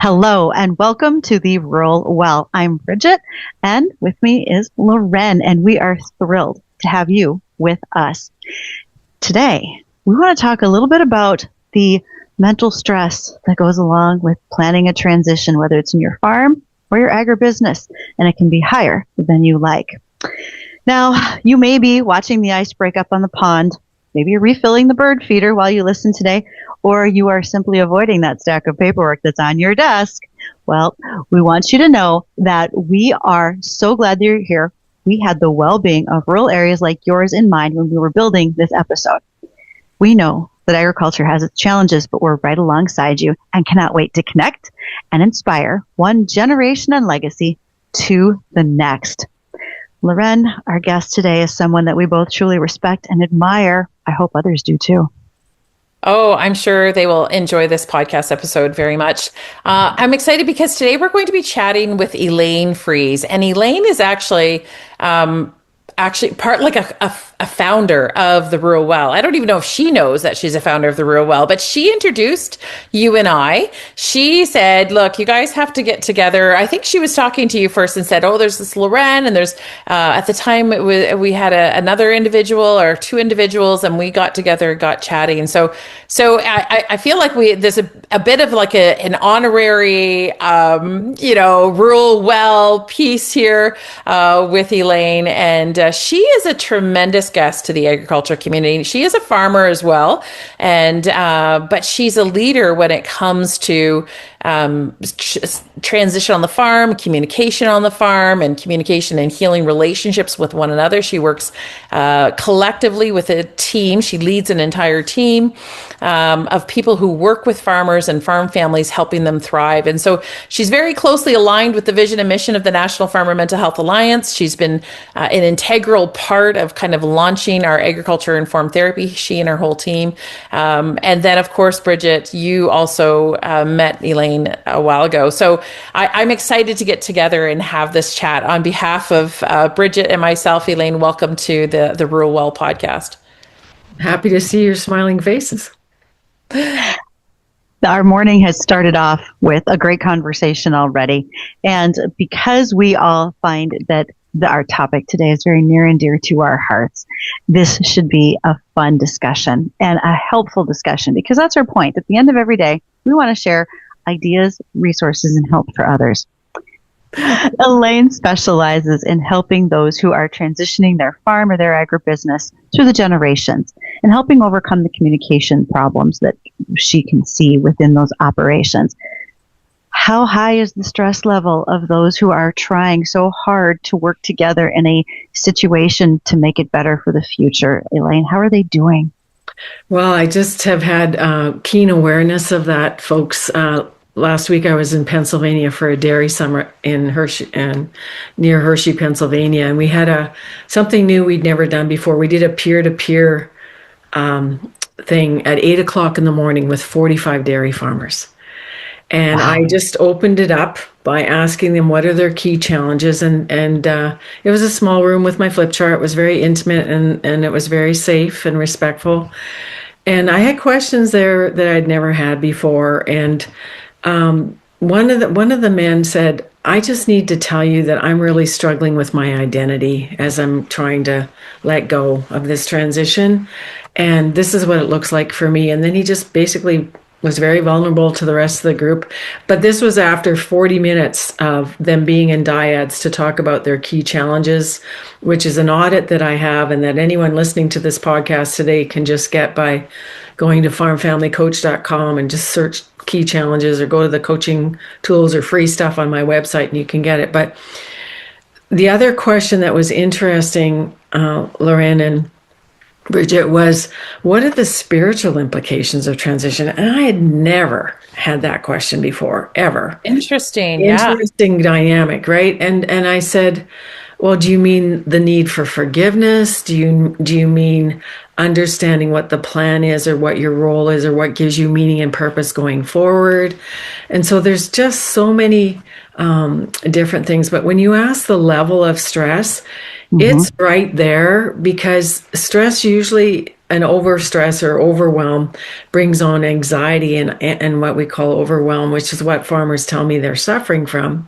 Hello and welcome to the Rural Well. I'm Bridget and with me is Loren, and we are thrilled to have you with us. Today, we want to talk a little bit about the mental stress that goes along with planning a transition, whether it's in your farm or your agribusiness, and it can be higher than you like. Now, you may be watching the ice break up on the pond. Maybe you're refilling the bird feeder while you listen today, or you are simply avoiding that stack of paperwork that's on your desk. Well, we want you to know that we are so glad that you're here. We had the well-being of rural areas like yours in mind when we were building this episode. We know that agriculture has its challenges, but we're right alongside you and cannot wait to connect and inspire one generation and legacy to the next. Loren, our guest today, is someone that we both truly respect and admire. I hope others do too. Oh, I'm sure they will enjoy this podcast episode very much. I'm excited because today we're going to be chatting with Elaine Froese. And Elaine is actually part like a founder of the Rural Well. I don't even know if she knows that she's a founder of the Rural Well, but she introduced you and I. She said, look, you guys have to get together. I think she was talking to you first and said, oh, there's this Loren, and there's, at the time we had another individual or two individuals, and we got together, got chatting. So I feel like there's a bit of like an honorary, Rural Well piece here, with Elaine. And she is a tremendous guest to the agriculture community. She is a farmer as well, and but she's a leader when it comes to transition on the farm, communication on the farm, and communication and healing relationships with one another. She works collectively with a team. She leads an entire team of people who work with farmers and farm families, helping them thrive. And so she's very closely aligned with the vision and mission of the National Farmer Mental Health Alliance. She's been an integral part of kind of launching our agriculture informed therapy, she and her whole team. And then, of course, Bridget, you also met Elaine a while ago. So I'm excited to get together and have this chat. On behalf of Bridget and myself, Elaine, welcome to the Rural Well podcast. Happy to see your smiling faces. Our morning has started off with a great conversation already. And because we all find that our topic today is very near and dear to our hearts, this should be a fun discussion and a helpful discussion, because that's our point. At the end of every day, we want to share ideas, resources, and help for others. Elaine specializes in helping those who are transitioning their farm or their agribusiness through the generations and helping overcome the communication problems that she can see within those operations. How high is the stress level of those who are trying so hard to work together in a situation to make it better for the future? Elaine, how are they doing? Well, I just have had keen awareness of that, folks. Last week I was in Pennsylvania for a dairy summit in Hershey and near Hershey, Pennsylvania, and we had something new we'd never done before. We did a peer-to-peer thing at 8 o'clock in the morning with 45 dairy farmers. And wow. I just opened it up by asking them what are their key challenges. And it was a small room with my flip chart. It was very intimate and it was very safe and respectful. And I had questions there that I'd never had before. And one of the men said, I just need to tell you that I'm really struggling with my identity as I'm trying to let go of this transition. And this is what it looks like for me. And then he just basically was very vulnerable to the rest of the group. But this was after 40 minutes of them being in dyads to talk about their key challenges, which is an audit that I have and that anyone listening to this podcast today can just get by going to farmfamilycoach.com and just search key challenges, or go to the coaching tools or free stuff on my website and you can get it. But the other question that was interesting, Loren and Bridget, was what are the spiritual implications of transition? And I had never had that question before, ever. Interesting dynamic, right? And I said, well, do you mean the need for forgiveness? Do you mean understanding what the plan is, or what your role is, or what gives you meaning and purpose going forward? And so there's just so many different things. But when you ask the level of stress, Mm-hmm. it's right there because stress usually an overstress or overwhelm brings on anxiety and what we call overwhelm, which is what farmers tell me they're suffering from.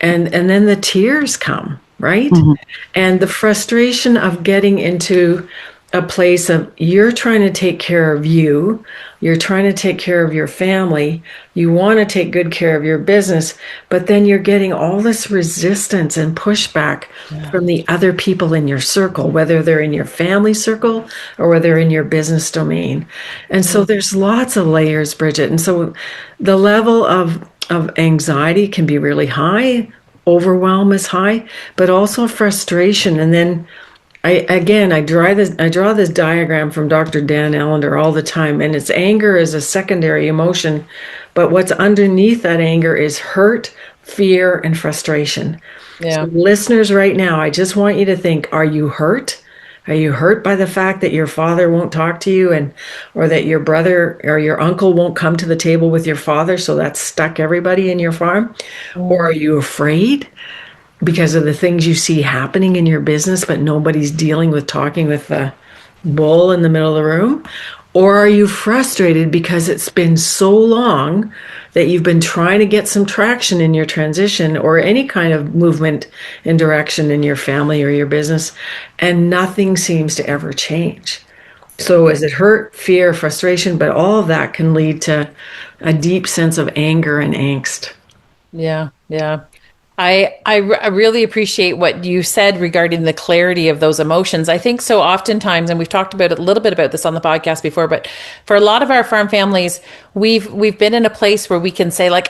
And then the tears come, right? Mm-hmm. And the frustration of getting into a place of you're trying to take care of you, you're trying to take care of your family, you want to take good care of your business, but then you're getting all this resistance and pushback from the other people in your circle, whether they're in your family circle or whether they're in your business domain. And so there's lots of layers, Bridget. And so the level of anxiety can be really high, overwhelm is high, but also frustration. And then I draw this diagram from Dr. Dan Allender all the time, and it's anger is a secondary emotion, but what's underneath that anger is hurt, fear, and frustration. So Yeah. listeners right now, I just want you to think, are you hurt? Are you hurt by the fact that your father won't talk to you and or that your brother or your uncle won't come to the table with your father, so that's stuck everybody in your farm? Or are you afraid because of the things you see happening in your business, but nobody's dealing with talking with the bull in the middle of the room? Or are you frustrated because it's been so long that you've been trying to get some traction in your transition or any kind of movement in direction in your family or your business, and nothing seems to ever change? So is it hurt, fear, frustration? But all of that can lead to a deep sense of anger and angst. Yeah. Yeah. I really appreciate what you said regarding the clarity of those emotions. I think so oftentimes, and we've talked about a little bit about this on the podcast before, but for a lot of our farm families, we've been in a place where we can say like,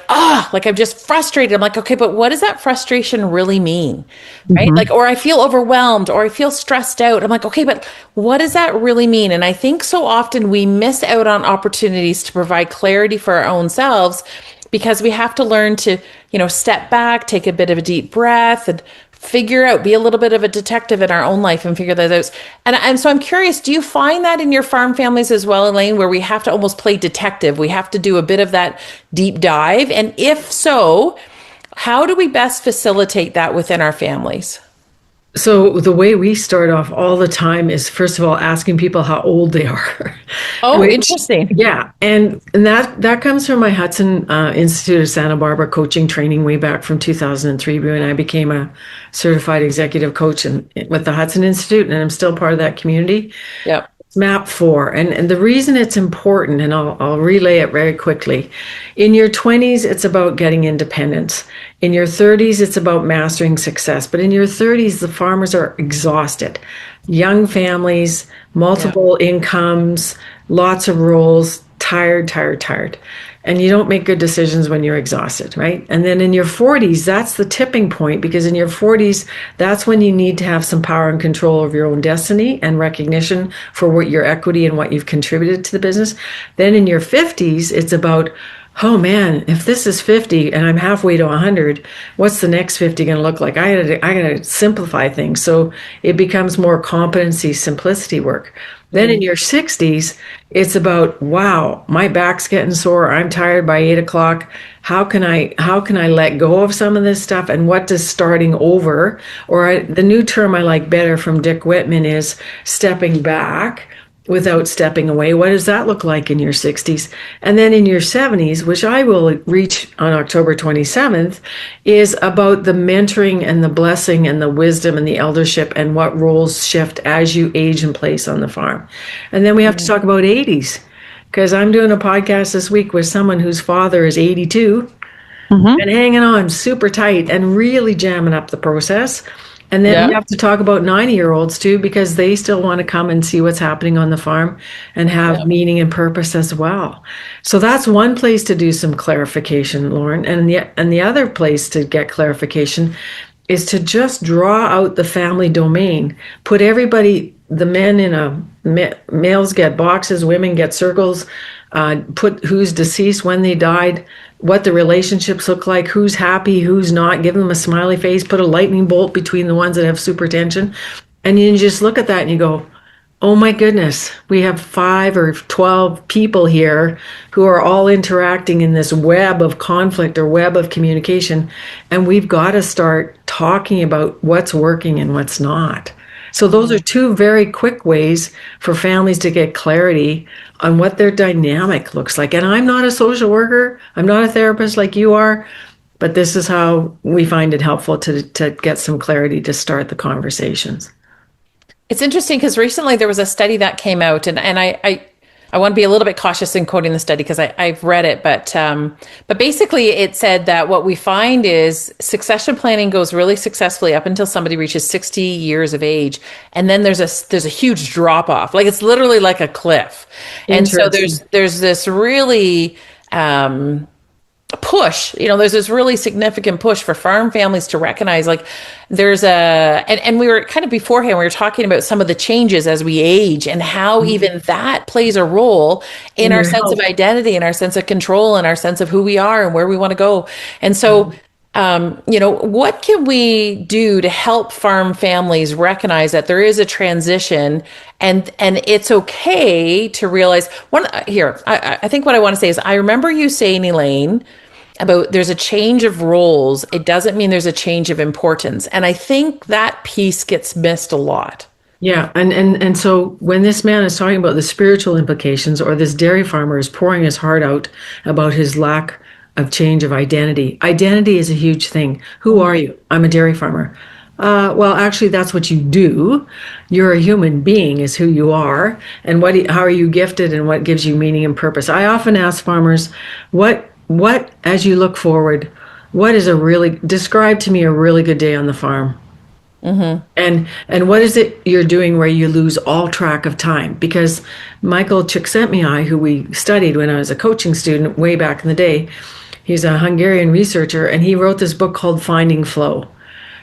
like I'm just frustrated. I'm like, okay, but what does that frustration really mean? Right? Mm-hmm. Like, or I feel overwhelmed or I feel stressed out. I'm like, okay, but what does that really mean? And I think so often we miss out on opportunities to provide clarity for our own selves because we have to learn to, step back, take a bit of a deep breath and figure out, be a little bit of a detective in our own life and figure that out. And so I'm curious, do you find that in your farm families as well, Elaine, where we have to almost play detective? We have to do a bit of that deep dive. And if so, how do we best facilitate that within our families? So the way we start off all the time is first of all asking people how old they are. Oh, Which, interesting. yeah, and that comes from my Hudson Institute of Santa Barbara coaching training way back from 2003 when I became a certified executive coach with the Hudson Institute, and I'm still part of that community. Yep. Map 4. And the reason it's important, and I'll relay it very quickly. In your 20s, it's about getting independence. In your 30s, it's about mastering success. But in your 30s, the farmers are exhausted. Young families, multiple incomes, lots of roles, tired, tired, tired. And you don't make good decisions when you're exhausted, right? And then in your 40s, that's the tipping point, because in your 40s, that's when you need to have some power and control of your own destiny and recognition for what your equity and what you've contributed to the business. Then in your 50s, it's about, oh man, if this is 50 and I'm halfway to 100, what's the next 50 going to look like? I gotta simplify things. So it becomes more competency, simplicity work. Then in your 60s, it's about, wow, my back's getting sore. I'm tired by 8 o'clock. How can I let go of some of this stuff? And what does starting over, the new term I like better from Dick Whitman is stepping back without stepping away. What does that look like in your 60s? And then in your 70s, which I will reach on October 27th, is about the mentoring and the blessing and the wisdom and the eldership and what roles shift as you age in place on the farm. And then we have to talk about 80s, because I'm doing a podcast this week with someone whose father is 82 and hanging on super tight and really jamming up the process. And then we have to talk about 90-year-olds too, because they still want to come and see what's happening on the farm and have meaning and purpose as well. So that's one place to do some clarification, Lauren. And the other place to get clarification is to just draw out the family domain. Put everybody, the men males get boxes, women get circles. Put who's deceased, when they died, what the relationships look like, who's happy, who's not. Give them a smiley face. Put a lightning bolt between the ones that have super tension. And you just look at that and you go, Oh my goodness. We have 5 or 12 people here who are all interacting in this web of conflict or web of communication. And we've got to start talking about what's working and what's not. So, those are two very quick ways for families to get clarity on what their dynamic looks like. And I'm not a social worker, I'm not a therapist like you are, but this is how we find it helpful to get some clarity to start the conversations. It's interesting because recently there was a study that came out, and I want to be a little bit cautious in quoting the study because I've read it, but basically it said that what we find is succession planning goes really successfully up until somebody reaches 60 years of age, and then there's a huge drop off, like it's literally like a cliff, and so there's this really push, there's this really significant push for farm families to recognize, like and we were kind of beforehand, we were talking about some of the changes as we age and how even that plays a role in our sense of identity and our sense of control and our sense of who we are and where we want to go. And so, what can we do to help farm families recognize that there is a transition and it's okay to realize I think what I want to say is, I remember you saying, Elaine, about there's a change of roles. It doesn't mean there's a change of importance. And I think that piece gets missed a lot. Yeah, and so when this man is talking about the spiritual implications, or this dairy farmer is pouring his heart out about his lack of change of identity. Identity is a huge thing. Who are you? I'm a dairy farmer. Well, actually, that's what you do. You're a human being, is who you are, and how are you gifted, and what gives you meaning and purpose. I often ask farmers, what as you look forward, describe to me a really good day on the farm. Mm-hmm. And what is it you're doing where you lose all track of time? Because Michael Csikszentmihalyi, who we studied when I was a coaching student way back in the day, he's a Hungarian researcher, and he wrote this book called Finding Flow.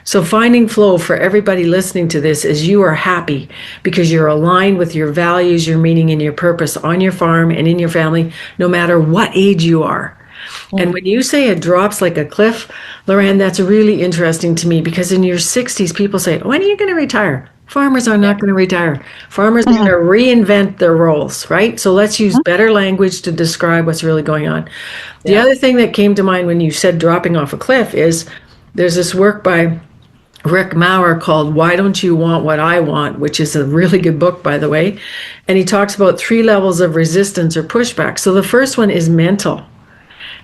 So finding flow for everybody listening to this is you are happy because you're aligned with your values, your meaning, and your purpose on your farm and in your family, no matter what age you are. And when you say it drops like a cliff, Lorraine, that's really interesting to me, because in your 60s, people say, when are you going to retire? Farmers are not going to retire. Farmers are going to reinvent their roles, right? So let's use better language to describe what's really going on. The other thing that came to mind when you said dropping off a cliff is there's this work by Rick Maurer called Why Don't You Want What I Want, which is a really good book, by the way. And he talks about 3 levels of resistance or pushback. So the first one is mental.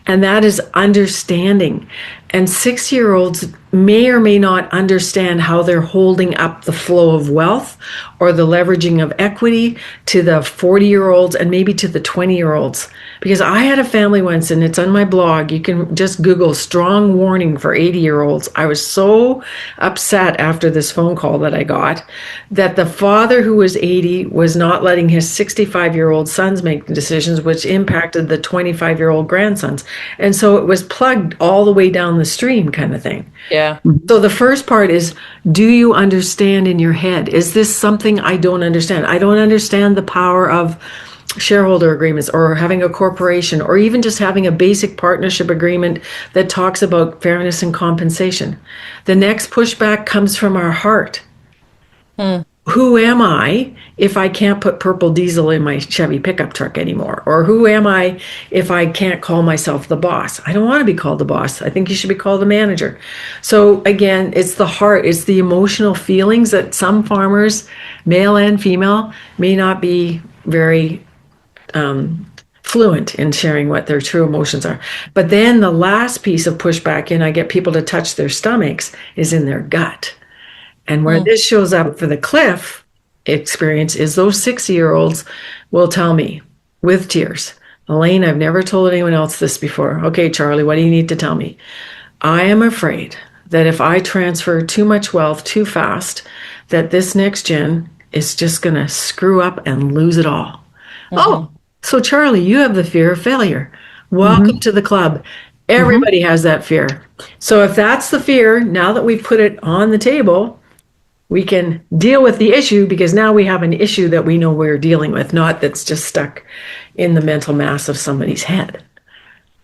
And that is understanding. And 6-year-olds may or may not understand how they're holding up the flow of wealth or the leveraging of equity to the 40-year-olds and maybe to the 20-year-olds. Because I had a family once, and it's on my blog. You can just Google strong warning for 80-year-olds. I was so upset after this phone call that I got that the father, who was 80, was not letting his 65-year-old sons make the decisions, which impacted the 25-year-old grandsons. And so it was plugged all the way down the stream, kind of thing. Yeah. So the first part is, do you understand in your head? Is this something I don't understand? I don't understand the power of shareholder agreements, or having a corporation, or even just having a basic partnership agreement that talks about fairness and compensation. The next pushback comes from our heart. Who am I if I can't put purple diesel in my Chevy pickup truck anymore? Or who am I if I can't call myself the boss? I don't want to be called the boss. I think you should be called the manager. So again, it's the heart, it's the emotional feelings that some farmers, male and female, may not be very fluent in sharing what their true emotions are. But then the last piece of pushback, and I get people to touch their stomachs, is in their gut. And where this shows up for the cliff experience is those 60-year-olds will tell me with tears, Elaine, I've never told anyone else this before. Okay, Charlie, what do you need to tell me? I am afraid that if I transfer too much wealth too fast, that this next gen is just going to screw up and lose it all. Oh, so Charlie, you have the fear of failure. Welcome to the club. Everybody has that fear. So if that's the fear, now that we've put it on the table, we can deal with the issue, because now we have an issue that we know we're dealing with, not that's just stuck in the mental mass of somebody's head.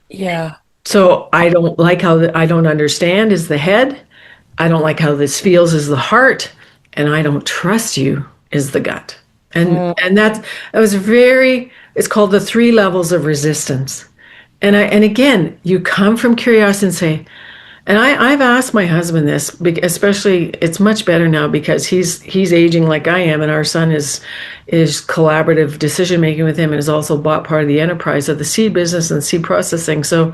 Yeah. So I don't like how I don't understand is the head. I don't like how this feels is the heart. And I don't trust you is the gut. And that was very, it's called the 3 levels of resistance. And again, you come from curiosity and say, and I've asked my husband this, especially it's much better now because he's aging like I am, and our son is collaborative decision making with him, and is also bought part of the enterprise of the seed business and seed processing. So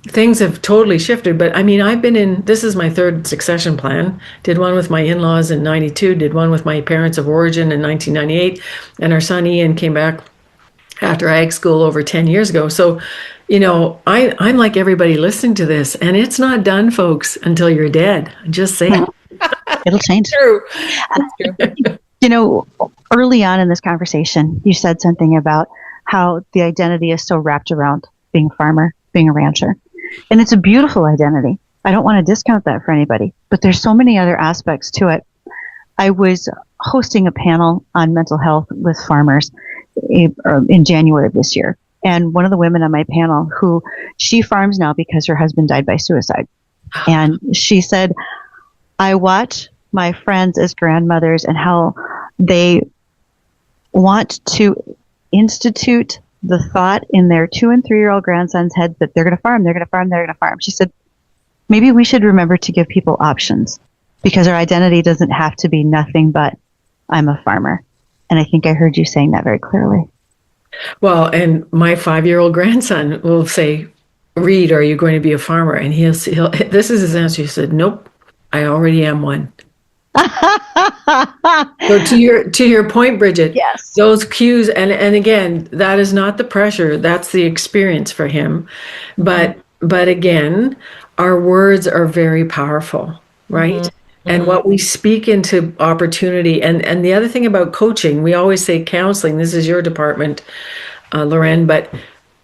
things have totally shifted. But I mean, this is my third succession plan. Did one with my in-laws in '92, did one with my parents of origin in 1998, and our son Ian came back after ag school over 10 years ago. So, I'm like everybody listening to this, and it's not done, folks, until you're dead. Just saying. It'll change. True. Early on in this conversation, you said something about how the identity is so wrapped around being a farmer, being a rancher. And it's a beautiful identity. I don't want to discount that for anybody, but there's so many other aspects to it. I was hosting a panel on mental health with farmers in January of this year. And one of the women on my panel, she farms now because her husband died by suicide. And she said, I watch my friends as grandmothers and how they want to institute the thought in their 2 and 3-year-old grandsons' heads that they're going to farm, they're going to farm, they're going to farm. She said, maybe we should remember to give people options, because our identity doesn't have to be nothing but I'm a farmer. And I think I heard you saying that very clearly. Well, and my 5-year-old grandson will say, Reed, are you going to be a farmer? And he'll this is his answer. He said, nope, I already am one. So to your point, Bridget, yes, those cues, and again, that is not the pressure, that's the experience for him. But again, our words are very powerful, right? Mm-hmm. And what we speak into opportunity, and the other thing about coaching, we always say counseling, this is your department, Loren, but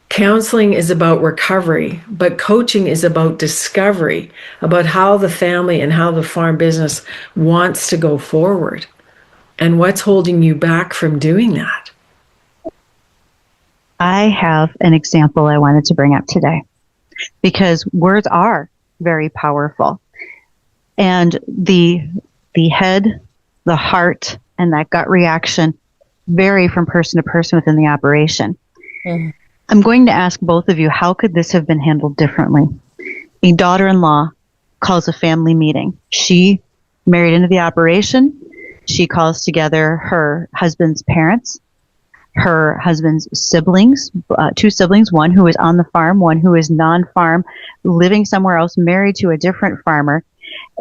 counseling is about recovery, but coaching is about discovery, about how the family and how the farm business wants to go forward, and what's holding you back from doing that. I have an example I wanted to bring up today, because words are very powerful. And the head, the heart, and that gut reaction vary from person to person within the operation. Mm-hmm. I'm going to ask both of you, how could this have been handled differently? A daughter-in-law calls a family meeting. She married into the operation. She calls together her husband's parents, her husband's siblings, 2 siblings, one who is on the farm, one who is non-farm, living somewhere else, married to a different farmer.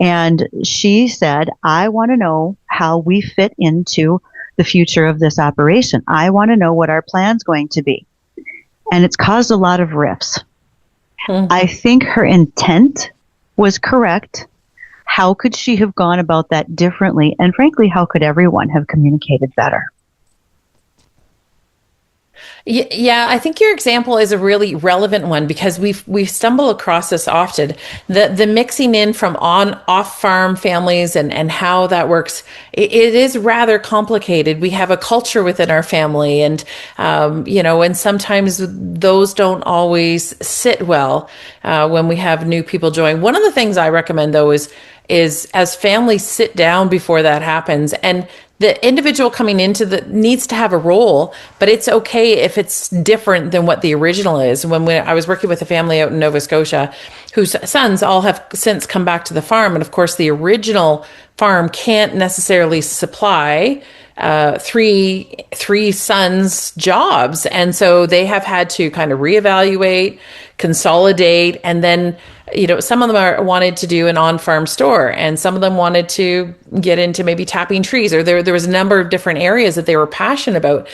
And she said, I want to know how we fit into the future of this operation. I want to know what our plan's going to be. And it's caused a lot of rifts. Mm-hmm. I think her intent was correct. How could she have gone about that differently? And frankly, how could everyone have communicated better? Yeah, I think your example is a really relevant one, because we stumble across this often. The mixing in from off farm families and how that works. It is rather complicated. We have a culture within our family, and and sometimes those don't always sit well when we have new people join. One of the things I recommend, though, is as families sit down before that happens, and the individual coming into needs to have a role, but it's okay if it's different than what the original is. When I was working with a family out in Nova Scotia, whose sons all have since come back to the farm, and of course the original farm can't necessarily supply three sons' jobs, and so they have had to kind of reevaluate, consolidate, and then some of them wanted to do an on-farm store, and some of them wanted to get into maybe tapping trees, or there was a number of different areas that they were passionate about.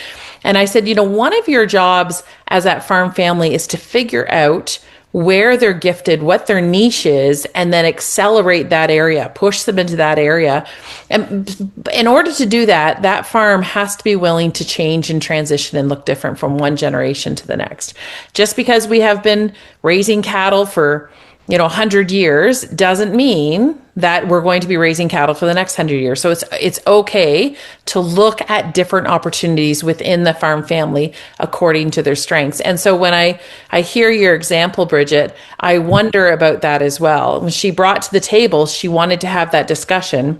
And I said, one of your jobs as that farm family is to figure out where they're gifted, what their niche is, and then accelerate that area, push them into that area. And in order to do that, that farm has to be willing to change and transition and look different from one generation to the next. Just because we have been raising cattle for 100 years doesn't mean that we're going to be raising cattle for the next 100 years. So it's okay to look at different opportunities within the farm family according to their strengths. And so when I hear your example, Bridget, I wonder about that as well. When she brought to the table, she wanted to have that discussion.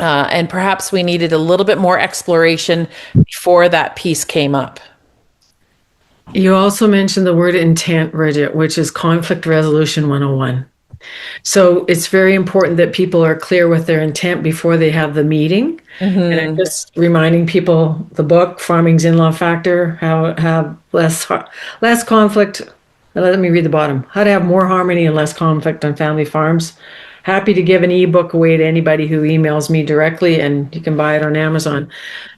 And perhaps we needed a little bit more exploration before that piece came up. You also mentioned the word intent, Bridget, which is conflict resolution 101. So it's very important that people are clear with their intent before they have the meeting. And I'm just reminding people the book, Farming's In-Law Factor, how have less conflict. Let me read the bottom. How to have more harmony and less conflict on family farms. Happy to give an ebook away to anybody who emails me directly, and you can buy it on Amazon.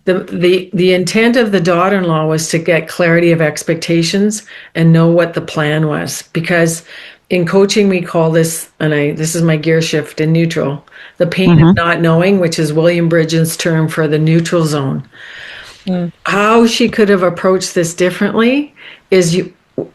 The intent of the daughter-in-law was to get clarity of expectations and know what the plan was, because in coaching we call this, and this is my gear shift in neutral, the pain of not knowing, which is William Bridges' term for the neutral zone. How she could have approached this differently is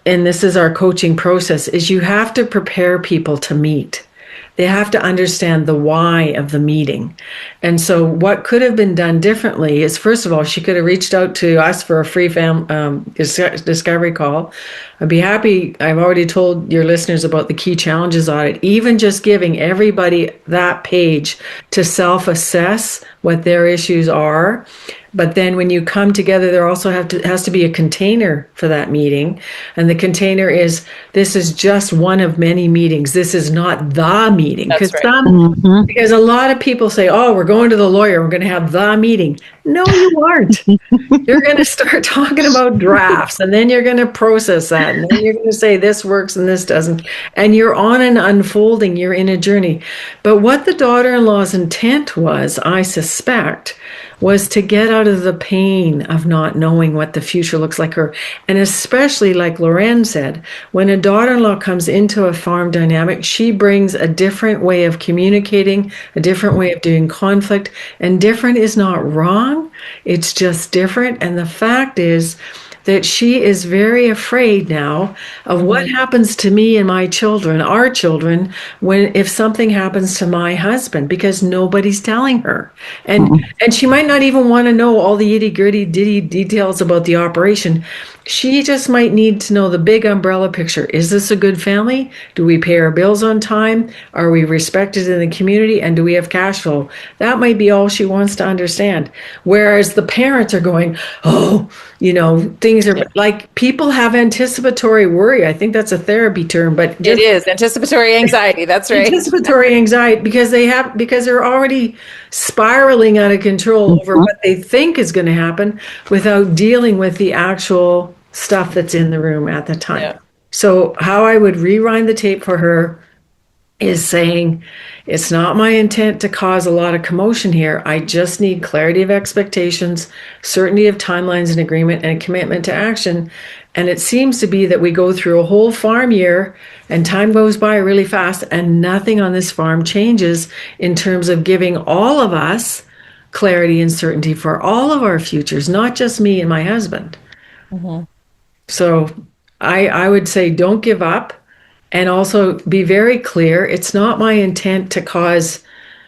and this is our coaching process, is you have to prepare people to meet. They have to understand the why of the meeting. And so what could have been done differently is, first of all, she could have reached out to us for a free discovery call. I'd be happy. I've already told your listeners about the key challenges audit. Even just giving everybody that page to self-assess what their issues are. But then when you come together, there also has to be a container for that meeting. And the container is, this is just one of many meetings. This is not the meeting. That's right. Because a lot of people say, oh, we're going to the lawyer. We're going to have the meeting. No, you aren't. You're going to start talking about drafts, and then you're going to process that. And then you're going to say this works and this doesn't. And you're on an unfolding. You're in a journey. But what the daughter-in-law's intent was, I suspect, was to get out of the pain of not knowing what the future looks like her. And especially, like Lorraine said, when a daughter-in-law comes into a farm dynamic, she brings a different way of communicating, a different way of doing conflict. And different is not wrong. It's just different. And the fact is that she is very afraid now of what happens to me and my children, our children, if something happens to my husband, because nobody's telling her. And she might not even want to know all the itty-gritty details about the operation. She just might need to know the big umbrella picture. Is this a good family? Do we pay our bills on time? Are we respected in the community? And do we have cash flow? That might be all she wants to understand. Whereas the parents are going, oh, things are like, people have anticipatory worry. I think that's a therapy term, but it is anticipatory anxiety. That's right. Anticipatory anxiety, because they're already spiraling out of control over what they think is going to happen without dealing with the actual stuff that's in the room at the time. Yeah. So how I would rewind the tape for her is saying, it's not my intent to cause a lot of commotion here. I just need clarity of expectations, certainty of timelines and agreement, and a commitment to action. And it seems to be that we go through a whole farm year and time goes by really fast and nothing on this farm changes in terms of giving all of us clarity and certainty for all of our futures, not just me and my husband. So I would say don't give up. And also be very clear. It's not my intent to cause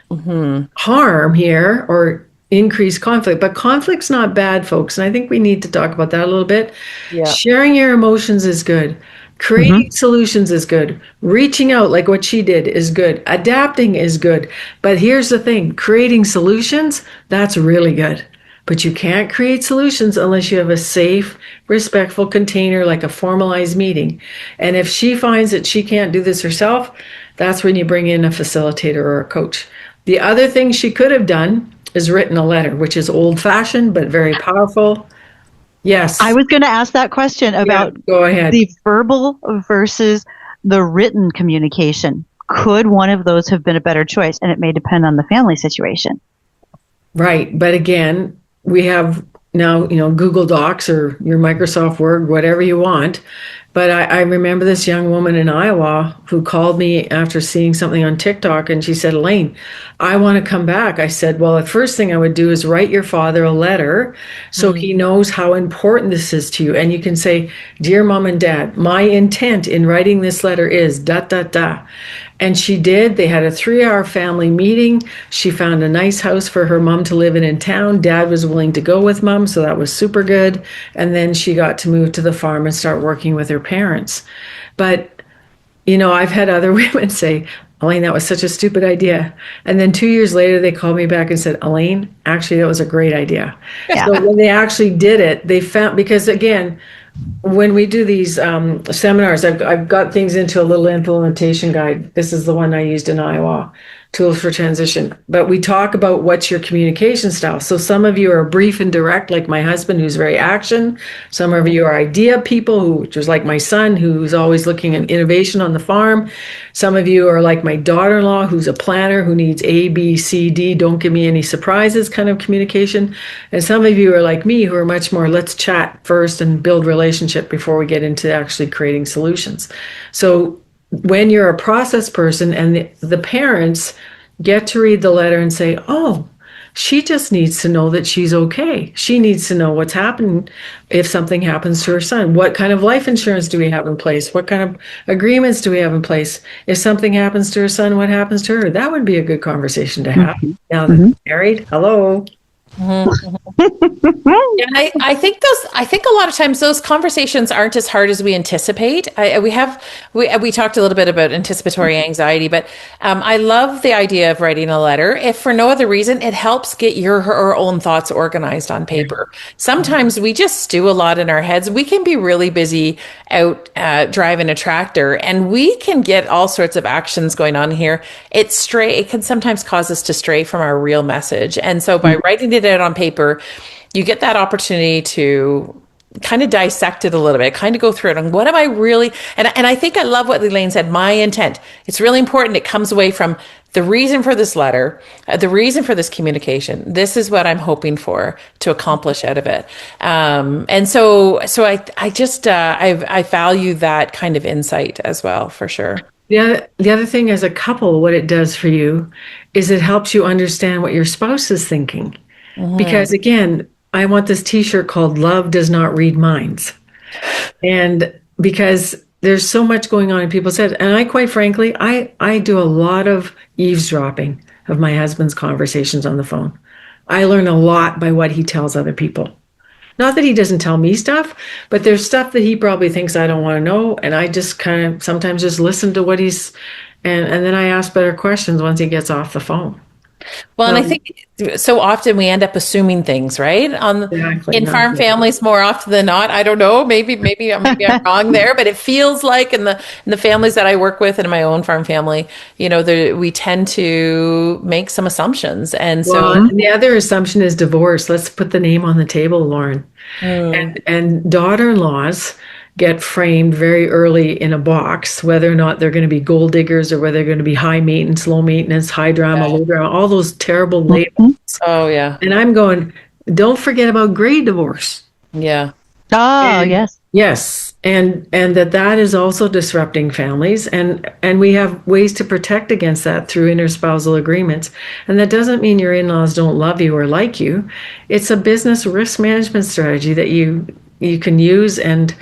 harm here or increase conflict, but conflict's not bad, folks. And I think we need to talk about that a little bit. Yeah. Sharing your emotions is good. Creating solutions is good. Reaching out like what she did is good. Adapting is good. But here's the thing, creating solutions, that's really good. But you can't create solutions unless you have a safe, respectful container, like a formalized meeting. And if she finds that she can't do this herself, that's when you bring in a facilitator or a coach. The other thing she could have done is written a letter, which is old-fashioned but very powerful. Yes. I was going to ask that question about go ahead. The verbal versus the written communication. Could one of those have been a better choice? And it may depend on the family situation. Right. But again, we have now, Google Docs or your Microsoft Word, whatever you want. But I remember this young woman in Iowa who called me after seeing something on TikTok, and she said, Elaine, I want to come back. I said, well, the first thing I would do is write your father a letter so he knows how important this is to you. And you can say, dear mom and dad, my intent in writing this letter is ... And she did. They had a 3-hour family meeting. She found a nice house for her mom to live in town. Dad was willing to go with mom, so that was super good. And then she got to move to the farm and start working with her parents. But, I've had other women say, Elaine, that was such a stupid idea. And then 2 years later, they called me back and said, Elaine, actually, that was a great idea. Yeah. So when they actually did it, they found, because again, when we do these seminars, I've got things into a little implementation guide. This is the one I used in Iowa, Tools for Transition. But we talk about what's your communication style. So some of you are brief and direct, like my husband, who's very action. Some of you are idea people, who just like my son, who's always looking at innovation on the farm. Some of you are like my daughter-in-law, who's a planner, who needs A, B, C, D, don't give me any surprises kind of communication. And some of you are like me, who are much more, let's chat first and build relationship before we get into actually creating solutions. So when you're a process person and the parents get to read the letter and say, oh, she just needs to know that she's okay. She needs to know what's happening if something happens to her son. What kind of life insurance do we have in place? What kind of agreements do we have in place? If something happens to her son, what happens to her? That would be a good conversation to have. Now that they're married, hello. And I think a lot of times those conversations aren't as hard as we anticipate. We talked a little bit about anticipatory anxiety, but I love the idea of writing a letter. If for no other reason, it helps get her own thoughts organized on paper. Sometimes we just stew a lot in our heads. We can be really busy out driving a tractor, and we can get all sorts of actions going on here. It can sometimes cause us to stray from our real message. And so by writing it out on paper, you get that opportunity to kind of dissect it a little bit, kind of go through it. And what am I really, and I think I love what Elaine said, my intent. It's really important. It comes away from the reason for this letter, the reason for this communication. This is what I'm hoping for to accomplish out of it. And so I value that kind of insight as well, for sure. The other thing as a couple, what it does for you is it helps you understand what your spouse is thinking. Because again, I want this t-shirt called Love Does Not Read Minds. And because there's so much going on in people's heads. And I, quite frankly, I do a lot of eavesdropping of my husband's conversations on the phone. I learn a lot by what he tells other people. Not that he doesn't tell me stuff, but there's stuff that he probably thinks I don't want to know. And I just kind of sometimes just listen to what and then I ask better questions once he gets off the phone. Well, and I think so often we end up assuming things, right? In farm families, more often than not. I don't know. Maybe I'm wrong there, but it feels like in the families that I work with and in my own farm family, we tend to make some assumptions, and the other assumption is divorce. Let's put the name on the table, Lauren. And daughter-in-laws get framed very early in a box, whether or not they're going to be gold diggers or whether they're going to be high maintenance, low maintenance, high drama, low drama, all those terrible labels. Oh, yeah. And I'm going, don't forget about gray divorce. Yeah. Oh, yes. Yes. And that is also disrupting families. And we have ways to protect against that through interspousal agreements. And that doesn't mean your in-laws don't love you or like you. It's a business risk management strategy that you can use and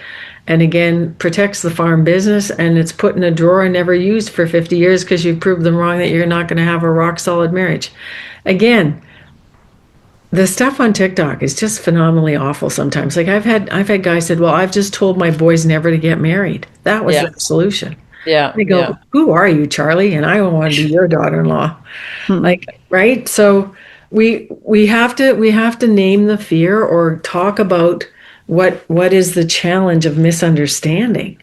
again, protects the farm business, and it's put in a drawer and never used for 50 years because you've proved them wrong that you're not going to have a rock solid marriage. Again, the stuff on TikTok is just phenomenally awful sometimes. Like I've had guys said, well, I've just told my boys never to get married. That was the solution. Yeah. They go, who are you, Charlie? And I don't want to be your daughter-in-law. Like, right? So we have to name the fear or talk about what is the challenge of misunderstanding.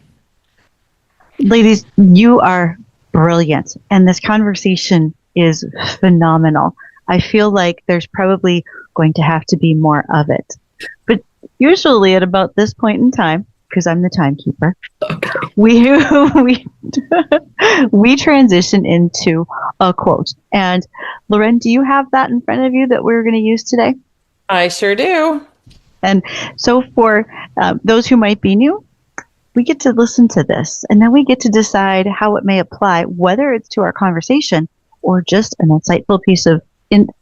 Ladies, you are brilliant, and this conversation is phenomenal. I feel like there's probably going to have to be more of it. But usually at about this point in time, because I'm the timekeeper, we transition into a quote. And Lauren, do you have that in front of you that we're going to use today? I sure do. And so for those who might be new, we get to listen to this, and then we get to decide how it may apply, whether it's to our conversation or just an insightful piece of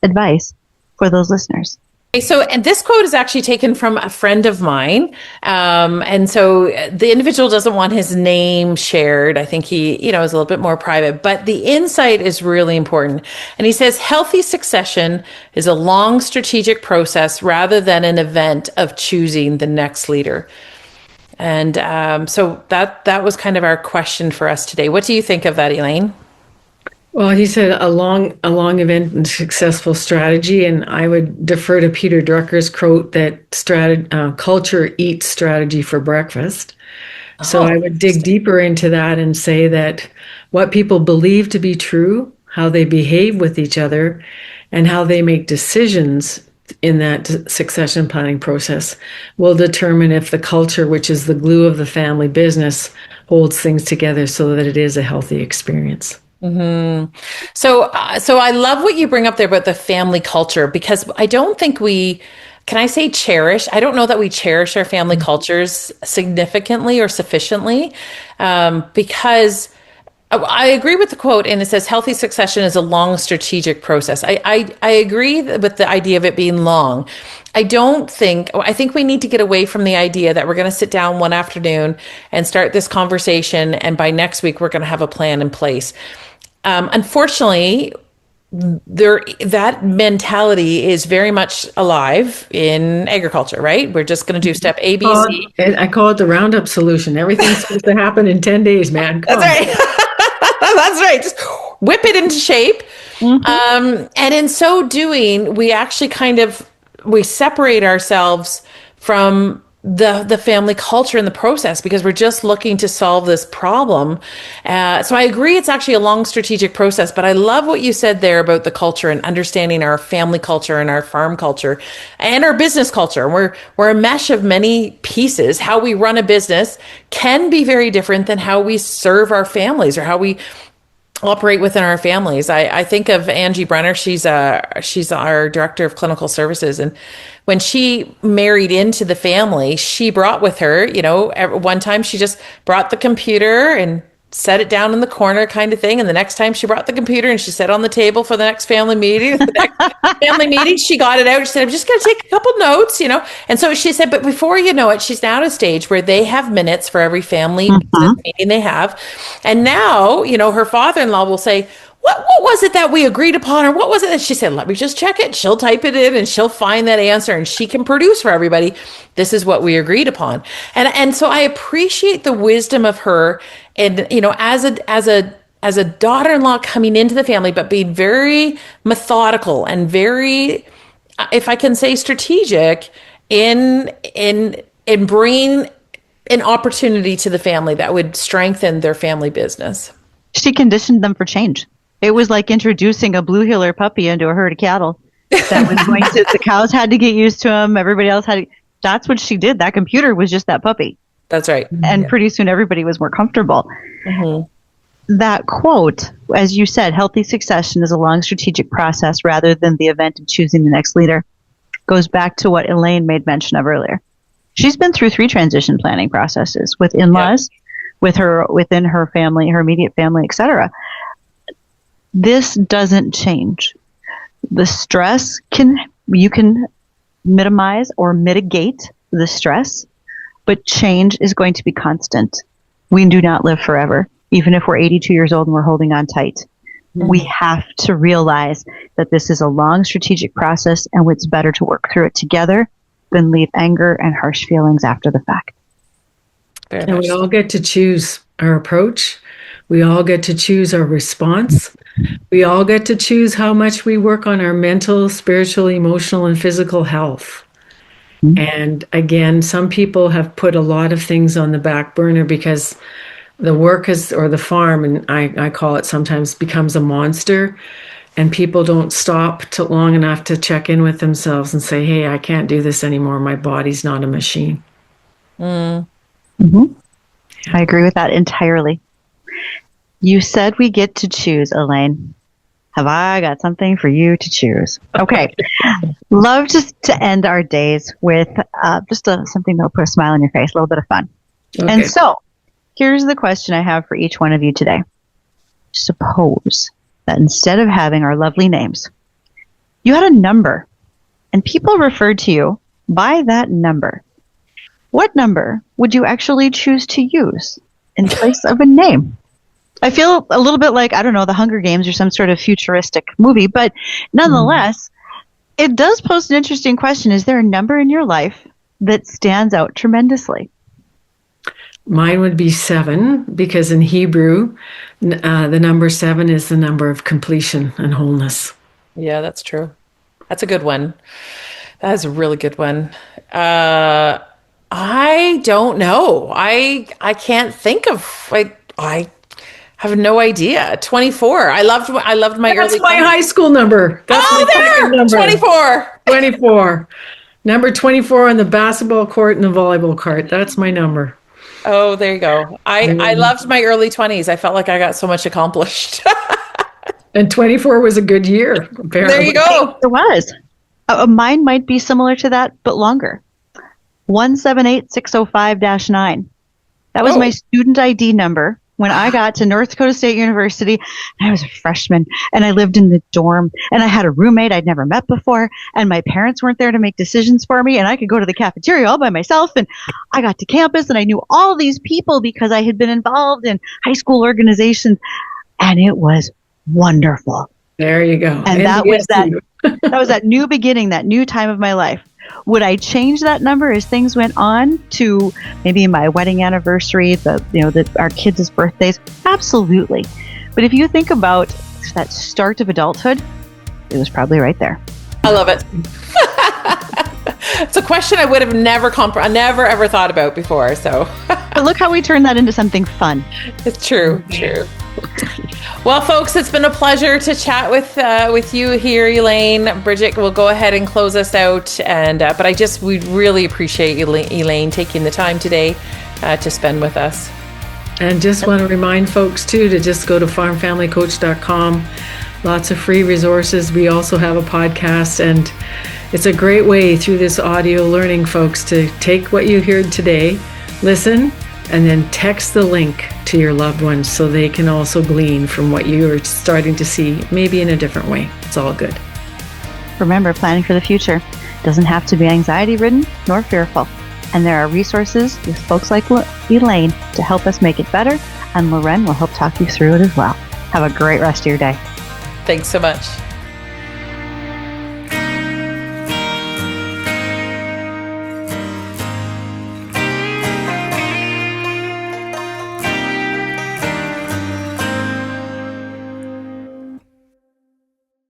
advice for those listeners. And this quote is actually taken from a friend of mine. And so the individual doesn't want his name shared. I think he, is a little bit more private, but the insight is really important. And he says, healthy succession is a long strategic process rather than an event of choosing the next leader. And so that was kind of our question for us today. What do you think of that, Elaine? Well, he said a long event and successful strategy, and I would defer to Peter Drucker's quote that culture eats strategy for breakfast. So I Oh, would dig deeper into that and say that what people believe to be true, how they behave with each other, and how they make decisions in that succession planning process will determine if the culture, which is the glue of the family business, holds things together so that it is a healthy experience. so I love what you bring up there about the family culture because I don't think we, can I say cherish? I don't know that we cherish our family cultures significantly or sufficiently, because I agree with the quote, and it says healthy succession is a long strategic process. I agree with the idea of it being long. I think we need to get away from the idea that we're going to sit down one afternoon and start this conversation, and by next week, we're going to have a plan in place. Unfortunately, that mentality is very much alive in agriculture, right? We're just going to do step A, B, C. I call it the roundup solution. Everything's supposed to happen in 10 days, man. Come That's on. right. That's right. Just whip it into shape. And in so doing, we actually we separate ourselves from the family culture in the process because we're just looking to solve this problem. So I agree it's actually a long strategic process, but I love what you said there about the culture and understanding our family culture and our farm culture and our business culture. We're a mesh of many pieces. How we run a business can be very different than how we serve our families or how we operate within our families. I think of Angie Brenner. She's our director of clinical services, and when she married into the family, she brought with her, one time she just brought the computer and set it down in the corner kind of thing. And the next time she brought the computer and she set it on the table for the next family meeting. The next family meeting, she got it out. She said, I'm just going to take a couple notes, And so she said, but before you know it, she's now at a stage where they have minutes for every family meeting they have. And now, her father-in-law will say, what was it that we agreed upon? Or what was it that she said, let me just check it. She'll type it in and she'll find that answer and she can produce for everybody. This is what we agreed upon. And so I appreciate the wisdom of her and, as a daughter-in-law coming into the family, but being very methodical and very, if I can say strategic in bringing an opportunity to the family that would strengthen their family business. She conditioned them for change. It was like introducing a blue heeler puppy into a herd of cattle. That was going to, the cows had to get used to him. Everybody else had to, that's what she did. That computer was just that puppy. That's right. And pretty soon everybody was more comfortable. That quote, as you said, healthy succession is a long strategic process rather than the event of choosing the next leader, goes back to what Elaine made mention of earlier. She's been through 3 transition planning processes with in-laws, within her family, her immediate family, etc. This doesn't change. The stress you can minimize or mitigate the stress, but change is going to be constant. We do not live forever. Even if we're 82 years old and we're holding on tight, we have to realize that this is a long strategic process and it's better to work through it together than leave anger and harsh feelings after the fact. And we all get to choose our approach. We all get to choose our response. We all get to choose how much we work on our mental, spiritual, emotional, and physical health. And again, some people have put a lot of things on the back burner because the work or the farm, and I call it sometimes, becomes a monster. And people don't stop long enough to check in with themselves and say, hey, I can't do this anymore. My body's not a machine. I agree with that entirely. You said we get to choose, Elaine. Have I got something for you to choose? Okay. Love just to end our days with something that'll put a smile on your face, a little bit of fun. Okay. And so, here's the question I have for each one of you today. Suppose that instead of having our lovely names, you had a number, and people referred to you by that number. What number would you actually choose to use in place of a name? I feel a little bit like, I don't know, the Hunger Games or some sort of futuristic movie, but nonetheless, it does pose an interesting question. Is there a number in your life that stands out tremendously? Mine would be 7 because in Hebrew, the number 7 is the number of completion and wholeness. Yeah, that's true. That's a good one. That is a really good one. I don't know. I can't think of. I have no idea. 24. I loved my That's early my 20s. high school number. That's Oh, my favorite there, number. 24. 24. Number 24 on the basketball court and the volleyball court. That's my number. Oh, there you go. I loved my early 20s. I felt like I got so much accomplished. And 24 was a good year, apparently. There you go. It was. Mine might be similar to that, but longer. 178605-9. That was my student ID number when I got to North Dakota State University. I was a freshman and I lived in the dorm and I had a roommate I'd never met before and my parents weren't there to make decisions for me and I could go to the cafeteria all by myself and I got to campus and I knew all these people because I had been involved in high school organizations and it was wonderful. There you go. And that was that new beginning, that new time of my life. Would I change that number as things went on to maybe my wedding anniversary, our kids' birthdays? Absolutely. But if you think about that start of adulthood, it was probably right there. I love it. It's a question I would have never ever thought about before. So, but look how we turned that into something fun. It's true. Well, folks, it's been a pleasure to chat with you here, Elaine. Bridget will go ahead and close us out, but we really appreciate Elaine taking the time today to spend with us. And just want to remind folks too to just go to farmfamilycoach.com. Lots of free resources. We also have a podcast, and it's a great way through this audio learning, folks, to take what you heard today, listen, and then text the link to your loved ones so they can also glean from what you are starting to see, maybe in a different way. It's all good. Remember, planning for the future doesn't have to be anxiety-ridden nor fearful. And there are resources with folks like Elaine to help us make it better, and Lorraine will help talk you through it as well. Have a great rest of your day. Thanks so much.